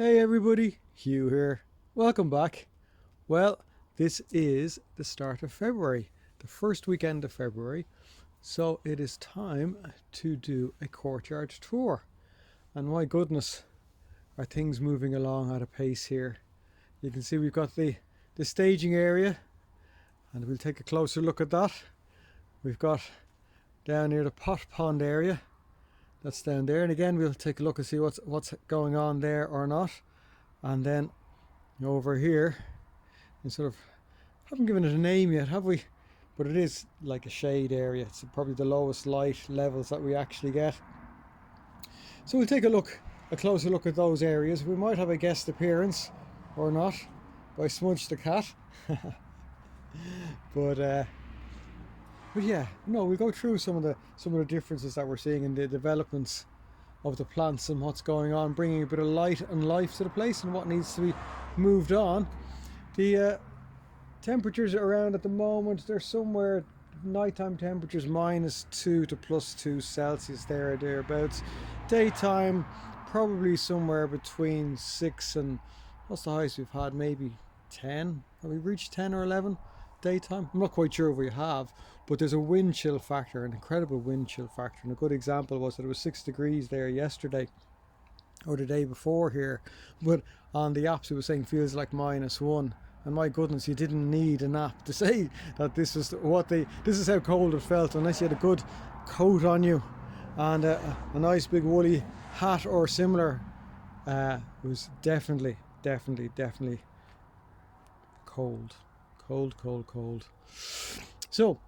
Hey everybody, Hugh here. Welcome back. Well, this is the start of February, the first weekend of February, so it is time to do a courtyard tour. And my goodness, are things moving along at a pace here. You can see we've got the staging area, and we'll take a closer look at that. We've got down near the pot pond area, that's down there, and again we'll take a look and see what's going on there or not. And then over here, and sort of haven't given it a name yet, have we? But it is like a shade area. It's probably the lowest light levels that we actually get. So we'll take a closer look at those areas. We might have a guest appearance or not by Smudge the cat. but yeah, no, we'll go through some of the differences that we're seeing in the developments of the plants and what's going on, bringing a bit of light and life to the place and what needs to be moved on. The temperatures around at the moment, they're somewhere nighttime temperatures -2 to +2 Celsius there or thereabouts. Daytime probably somewhere between 6 and what's the highest we've had, maybe 10. Have we reached 10 or 11 daytime? I'm not quite sure if we have, but there's a wind chill factor, an incredible wind chill factor. And a good example was that it was 6 degrees there yesterday or the day before here, but on the apps it was saying feels like -1. And my goodness, you didn't need an app to say that this is how cold it felt, unless you had a good coat on you and a nice big woolly hat or similar. It was definitely cold. Cold. So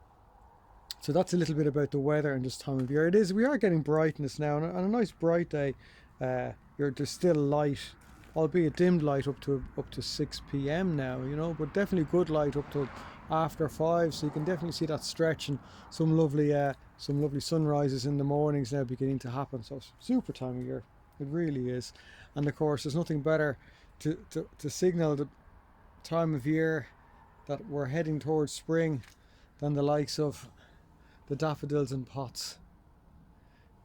that's a little bit about the weather and this time of year. We are getting brightness now, and a nice bright day. There's still light, albeit dimmed light up to 6 p.m. now, but definitely good light up to after 5, so you can definitely see that stretch, and some lovely sunrises in the mornings now beginning to happen. So super time of year, it really is. And of course there's nothing better to signal the time of year that we're heading towards spring than the likes of the daffodils in pots.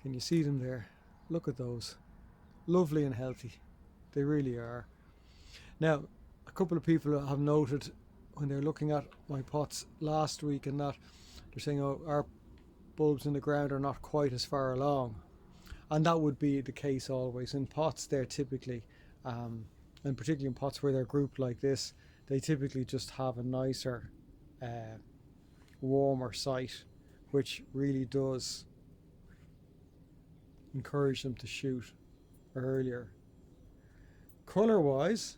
Can you see them there? Look at those, lovely and healthy, they really are. Now, a couple of people have noted when they're looking at my pots last week and that they're saying, oh, our bulbs in the ground are not quite as far along, and that would be the case always in pots. They're typically and particularly in pots where they're grouped like this, they typically just have a nicer warmer site, which really does encourage them to shoot earlier. Colour wise,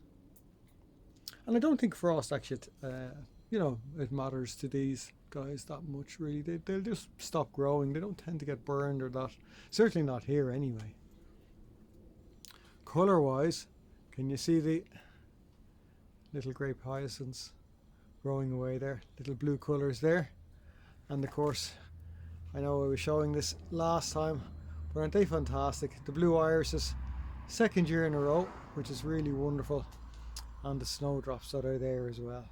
and I don't think frost actually it matters to these guys that much really. They'll just stop growing. They don't tend to get burned or that, certainly not here anyway. Colour wise, can you see the little grape hyacinths growing away there, little blue colours there? And of course, I know I was showing this last time, but aren't they fantastic? The blue irises, second year in a row, which is really wonderful, and the snowdrops that are there as well.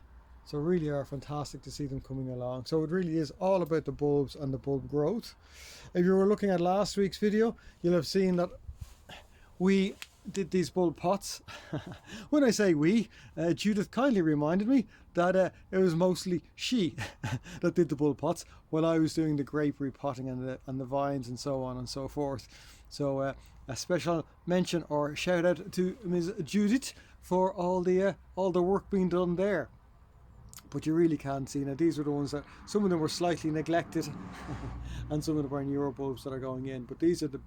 So really are fantastic to see them coming along. So it really is all about the bulbs and the bulb growth. If you were looking at last week's video, you'll have seen that we did these bulb pots. When I say we, Judith kindly reminded me that it was mostly she that did the bulb pots while I was doing the grape repotting and the vines and so on and so forth. So a special mention or shout out to Ms. Judith for all the work being done there. But you really can't see now, these were the ones that some of them were slightly neglected and some of them are newer bulbs that are going in, but these are the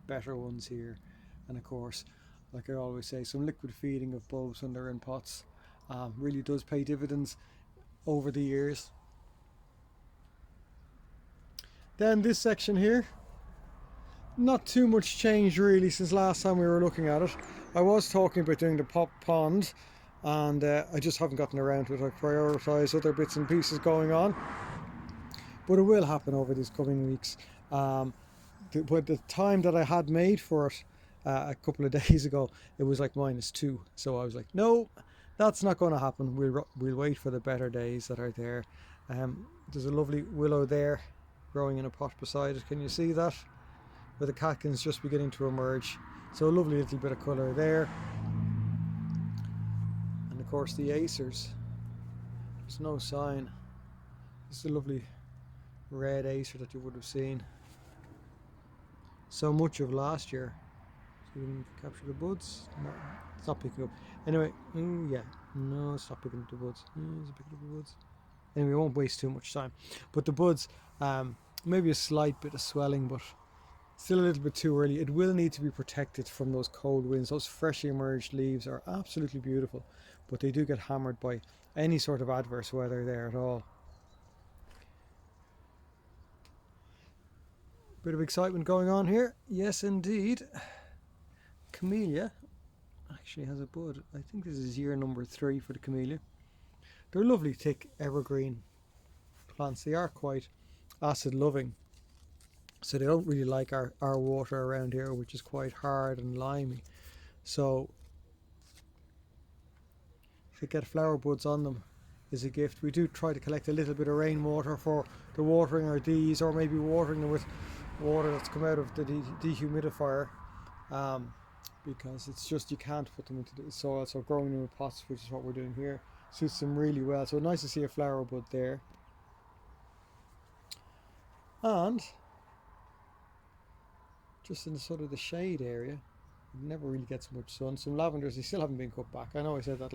better ones here. And of course, like I always say, some liquid feeding of bulbs when they're in pots really does pay dividends over the years. Then this section here, not too much change really since last time we were looking at it. I was talking about doing the pot pond, and I just haven't gotten around to it. I prioritise other bits and pieces going on, but it will happen over these coming weeks. But the time that I had made for it a couple of days ago, it was like -2, so I was like, no, that's not going to happen. We'll wait for the better days that are there. There's a lovely willow there growing in a pot beside it. Can you see that? Where the catkins just beginning to emerge. So a lovely little bit of colour there. course the acers. There's no sign. This is a lovely red acer that you would have seen so much of last year. So we can capture the buds. No, it's not picking up. Anyway, yeah, no, it's not picking up the buds. It's picking up the buds. Anyway, we won't waste too much time. But the buds, maybe a slight bit of swelling, but still a little bit too early. It will need to be protected from those cold winds. Those freshly emerged leaves are absolutely beautiful, but they do get hammered by any sort of adverse weather there at all. Bit of excitement going on here. Yes, indeed. Chamelia actually has a bud. I think this is year number 3 for the Chamelia. They're lovely, thick, evergreen plants. They are quite acid loving. So they don't really like our water around here, which is quite hard and limey. So to get flower buds on them is a gift. We do try to collect a little bit of rainwater for the watering of these, or maybe watering them with water that's come out of the dehumidifier, because it's just, you can't put them into the soil. So growing them in pots, which is what we're doing here, suits them really well. So nice to see a flower bud there. And just in the sort of the shade area, it never really gets much sun. Some lavenders, they still haven't been cut back. I know I said that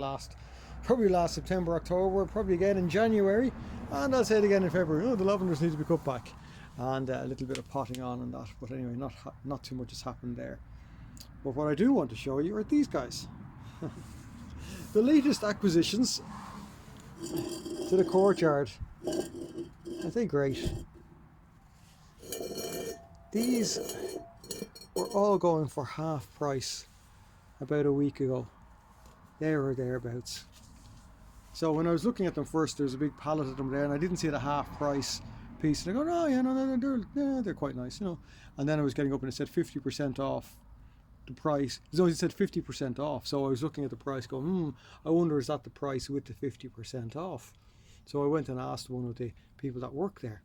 probably last September, October, probably again in January, and I'll say it again in February. Oh, the lavenders need to be cut back, and a little bit of potting on and that. But anyway, not too much has happened there. But what I do want to show you are these guys. The latest acquisitions to the courtyard. Aren't they great? These were all going for half price about a week ago. There or thereabouts. So when I was looking at them first, there's a big pallet of them there, and I didn't see the half price piece. And I go, oh yeah, no, they're quite nice, you know. And then I was getting up and it said 50% off the price. It said 50% off. So I was looking at the price going, I wonder, is that the price with the 50% off? So I went and asked one of the people that work there,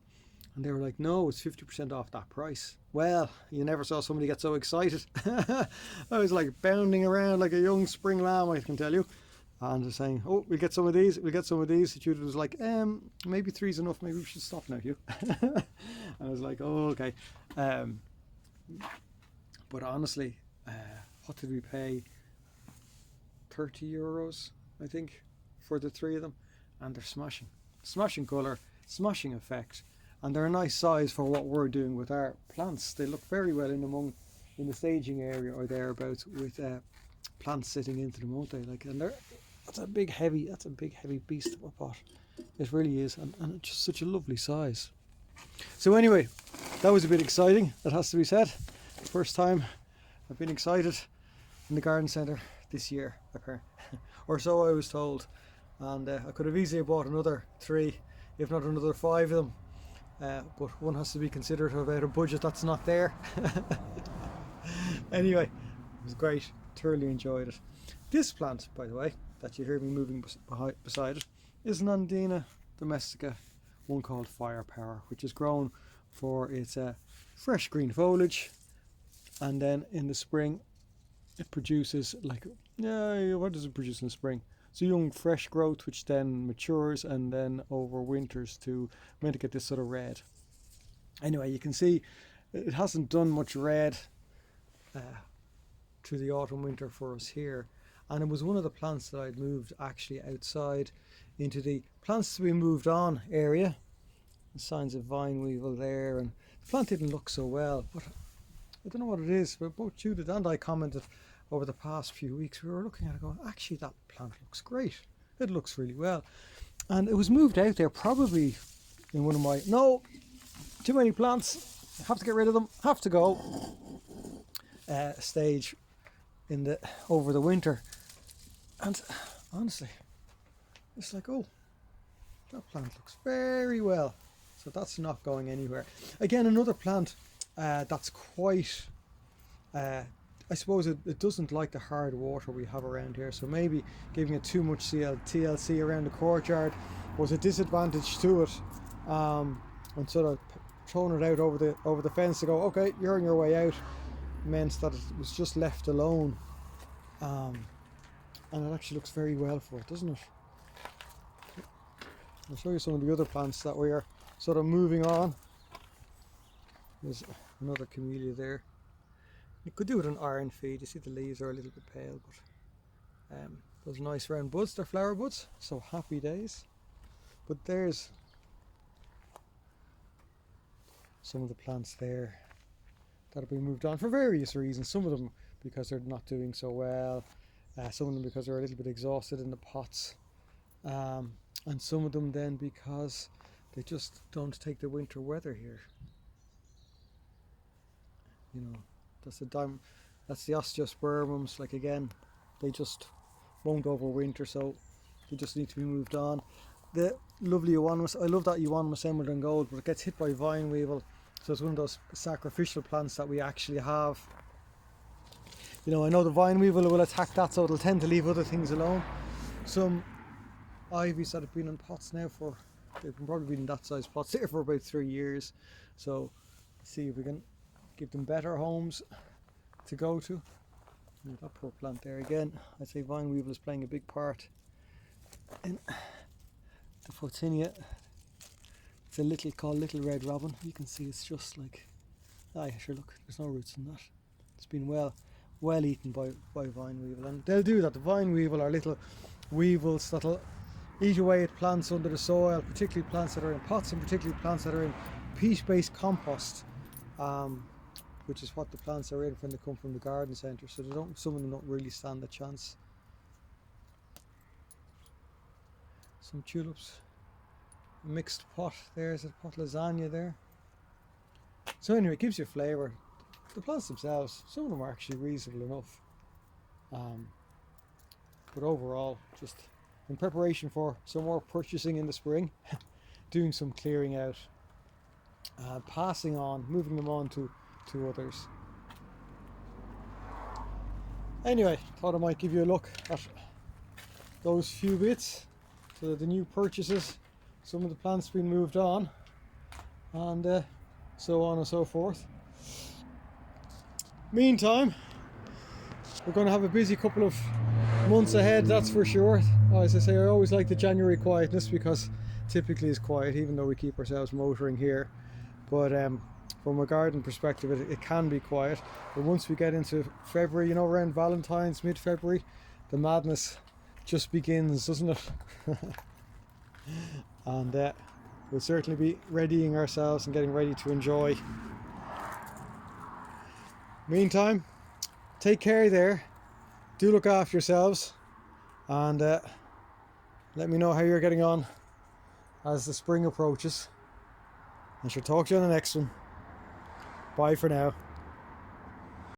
and they were like, no, it's 50% off that price. Well, you never saw somebody get so excited. I was like bounding around like a young spring lamb, I can tell you. And they're saying, oh, we'll get some of these, we'll get some of these. The tutor was like, maybe 3's enough, maybe we should stop now, Hugh. I was like, oh, okay. But honestly, what did we pay? 30 euros, I think, for the 3 of them. And they're smashing. Smashing colour, smashing effect. And they're a nice size for what we're doing with our plants. They look very well in the staging area or thereabouts, with plants sitting into them, won't they? Like, and that's a big heavy beast of a pot. It really is, and it's just such a lovely size. So anyway, that was a bit exciting, that has to be said. First time I've been excited in the garden centre this year, or so I was told. And I could have easily bought another 3, if not another 5 of them. But one has to be considerate about a budget that's not there. Anyway, it was great. Thoroughly enjoyed it. This plant, by the way, that you hear me moving beside it, is an Andina domestica, one called Firepower, which is grown for its fresh green foliage, and then in the spring it produces what does it produce in the spring? It's a young fresh growth which then matures and then overwinters to meant to get this sort of red. Anyway, you can see it hasn't done much red through the autumn winter for us here, and it was one of the plants that I'd moved actually outside into the plants to be moved on area. The signs of vine weevil there, and the plant didn't look so well, but I don't know what it is, but both Judith and I commented over the past few weeks. We were looking at it going, actually that plant looks great, it looks really well. And it was moved out there probably in one of my, no, too many plants, have to get rid of them, have to go stage over the winter. And honestly, it's like, oh, that plant looks very well, so that's not going anywhere. Again, another plant that's quite I suppose it doesn't like the hard water we have around here, so maybe giving it too much TLC around the courtyard was a disadvantage to it, and sort of throwing it out over the fence to go, okay, you're on your way out, meant that it was just left alone. and it actually looks very well for it, doesn't it? I'll show you some of the other plants that we are sort of moving on. There's another Chamelia there. You could do it an iron feed. You see the leaves are a little bit pale, but those nice round buds, they're flower buds, so happy days. But there's some of the plants there that have been moved on for various reasons. Some of them because they're not doing so well, some of them because they're a little bit exhausted in the pots, and some of them then because they just don't take the winter weather here. You know, that's the osteospermums. Like, again, they just won't overwinter, so they just need to be moved on. The lovely euonymus, I love that euonymus emerald and gold, but it gets hit by vine weevil, so it's one of those sacrificial plants that we actually have. You know, I know the vine weevil will attack that, so it'll tend to leave other things alone. Some ivies that have been in pots now for, they've probably been in that size pots there for about 3 years, so see if we can give them better homes to go to. And that poor plant there again, I'd say vine weevil is playing a big part in the Photinia. It's a little called little red robin. You can see it's just like, ah yeah, sure, look, there's no roots in that. It's been well eaten by vine weevil, and they'll do that. The vine weevil are little weevils that'll eat away at plants under the soil, particularly plants that are in pots, and particularly plants that are in peat-based compost, which is what the plants are in when they come from the garden centre. So they don't, some of them don't really stand a chance. Some tulips, a mixed pot. There's a pot lasagna there. So anyway, it gives you a flavour. The plants themselves, some of them are actually reasonable enough, but overall, just in preparation for some more purchasing in the spring, doing some clearing out, passing on, moving them on to others. Anyway, thought I might give you a look at those few bits, so the new purchases, some of the plants being moved on, and so on and so forth. Meantime, we're going to have a busy couple of months ahead, that's for sure. As I say, I always like the January quietness, because typically it's quiet, even though we keep ourselves motoring here. But from a garden perspective, it can be quiet. But once we get into February, you know, around Valentine's, mid-February, the madness just begins, doesn't it? And we'll certainly be readying ourselves and getting ready to enjoy. Meantime, take care there. Do look after yourselves, and let me know how you're getting on as the spring approaches. I shall talk to you on the next one. Bye for now.